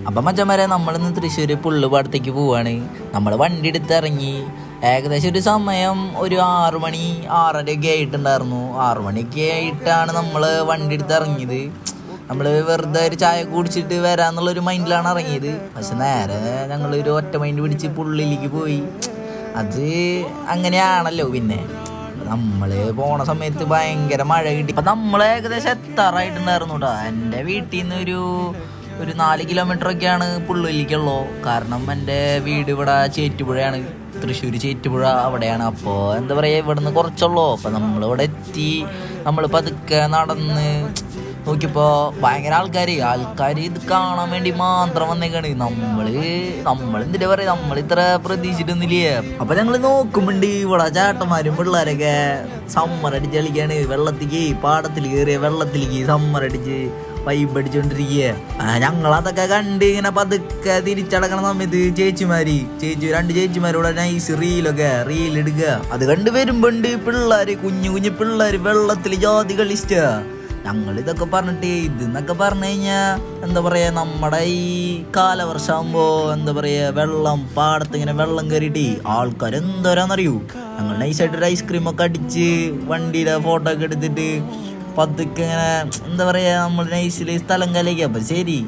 അപ്പം മച്ചന്മാരെ നമ്മളിന്ന് തൃശ്ശൂർ പുള്ളുപാടത്തേക്ക് പോവാണ്. നമ്മൾ വണ്ടി എടുത്ത് ഇറങ്ങി. ഏകദേശം ഒരു സമയം ഒരു 6 മണി 6:30 ആയിട്ടുണ്ടായിരുന്നു. 6 മണിയൊക്കെ ആയിട്ടാണ് നമ്മൾ വണ്ടി എടുത്ത് ഇറങ്ങിയത്. നമ്മൾ വെറുതെ ഒരു ചായ കുടിച്ചിട്ട് വരാന്നുള്ളൊരു മൈൻഡിലാണ് ഇറങ്ങിയത്. പക്ഷെ നേരെ ഞങ്ങളൊരു ഒറ്റ മൈൻഡ് പിടിച്ച് പുള്ളിലേക്ക് പോയി. അത് അങ്ങനെയാണല്ലോ. പിന്നെ നമ്മൾ പോണ സമയത്ത് ഭയങ്കര മഴ കിട്ടി. അപ്പം നമ്മൾ ഏകദേശം എത്താറായിട്ടുണ്ടായിരുന്നു കേട്ടോ. എൻ്റെ വീട്ടിൽ നിന്ന് ഒരു 4 കിലോമീറ്ററൊക്കെയാണ് പുള്ളിലേക്കുള്ളൂ. കാരണം എൻ്റെ വീട് ഇവിടെ ചേറ്റുപുഴയാണ്, തൃശ്ശൂർ ചേറ്റുപുഴ അവിടെയാണ്. അപ്പോൾ എന്താ പറയുക, ഇവിടെ നിന്ന് കുറച്ചുള്ളൂ. അപ്പം നമ്മളിവിടെ എത്തി. നമ്മൾ പതുക്കെ നടന്ന് നോക്കിയപ്പോൾ ഭയങ്കര ആൾക്കാർ ഇത് കാണാൻ വേണ്ടി മാത്രം വന്നേക്കാണ്. നമ്മളെന്തിനാ പറയുക, നമ്മളിത്ര പ്രതീക്ഷിച്ചിട്ടൊന്നുമില്ലേ. അപ്പം ഞങ്ങൾ നോക്കുമ്പോണ്ട് ഇവിടെ ചേട്ടന്മാരും പിള്ളേരൊക്കെ സമ്മറടിച്ച് കളിക്കാണ്. വെള്ളത്തിലേക്ക് പാടത്തിൽ കയറിയ വെള്ളത്തിലേക്ക് സമ്മറടിച്ച് വൈബടിച്ചോണ്ടിരിക്കുക. ഞങ്ങളതൊക്കെ കണ്ട് ഇങ്ങനെ പതുക്കെ തിരിച്ചടക്കണ സമയത്ത് രണ്ട് ചേച്ചിമാരോടെ നൈസ് റീലെടുക്കുക. അത് കണ്ട് വരുമ്പോണ്ട് പിള്ളേര് കുഞ്ഞു പിള്ളേര് വെള്ളത്തിൽ ജാതി കളിച്ച. ഞങ്ങളിതൊക്കെ പറഞ്ഞിട്ട് ഇതെന്നൊക്കെ പറഞ്ഞു കഴിഞ്ഞാൽ എന്താ പറയാ, നമ്മുടെ ഈ കാലവർഷമാകുമ്പോ എന്താ പറയാ, പാടത്ത് ഇങ്ങനെ വെള്ളം കയറിയിട്ട് ആൾക്കാർ എന്തോരാന്നറിയൂ. ഞങ്ങൾ നൈസായിട്ടൊരു ഐസ്ക്രീമൊക്കെ അടിച്ച് വണ്ടിയുടെ ഫോട്ടോ ഒക്കെ എടുത്തിട്ട് പതുക്കെ ഇങ്ങനെ എന്താ പറയാ, നമ്മൾ നൈസിൽ സ്ഥലം കലയ്ക്കുക. അപ്പം ശരി.